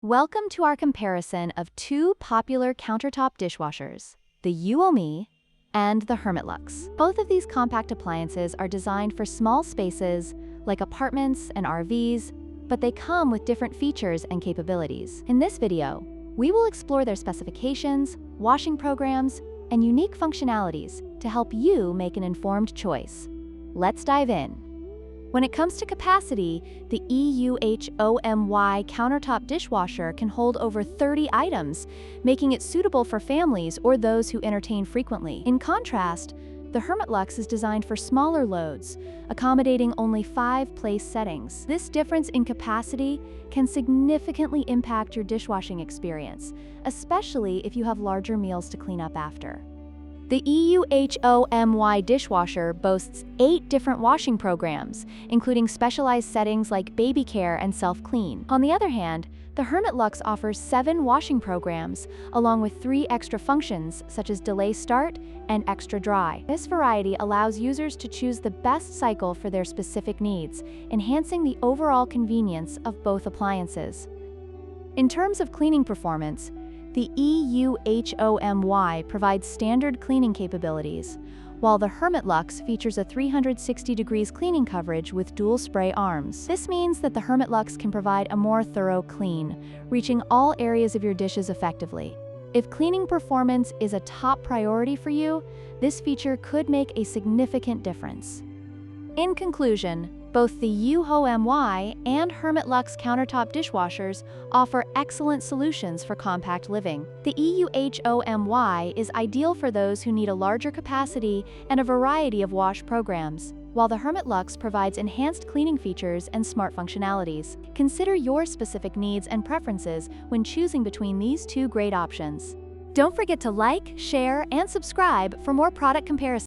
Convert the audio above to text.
Welcome to our comparison of two popular countertop dishwashers, the EUHOMY and the Hermitlux. Both of these compact appliances are designed for small spaces, like apartments and RVs, but they come with different features and capabilities. In this video, we will explore their specifications, washing programs, and unique functionalities to help you make an informed choice. Let's dive in. When it comes to capacity, the EUHOMY countertop dishwasher can hold over 30 items, making it suitable for families or those who entertain frequently. In contrast, the Hermitlux is designed for smaller loads, accommodating only 5 place settings. This difference in capacity can significantly impact your dishwashing experience, especially if you have larger meals to clean up after. The EUHOMY dishwasher boasts 8 different washing programs, including specialized settings like baby care and self-clean. On the other hand, the Hermitlux offers 7 washing programs, along with 3 extra functions such as delay start and extra dry. This variety allows users to choose the best cycle for their specific needs, enhancing the overall convenience of both appliances. In terms of cleaning performance, the EUHOMY provides standard cleaning capabilities, while the Hermitlux features a 360 degrees cleaning coverage with dual spray arms. This means that the Hermitlux can provide a more thorough clean, reaching all areas of your dishes effectively. If cleaning performance is a top priority for you, this feature could make a significant difference. In conclusion, both the EUHOMY and Hermitlux countertop dishwashers offer excellent solutions for compact living. The EUHOMY is ideal for those who need a larger capacity and a variety of wash programs, while the Hermitlux provides enhanced cleaning features and smart functionalities. Consider your specific needs and preferences when choosing between these two great options. Don't forget to like, share, and subscribe for more product comparisons.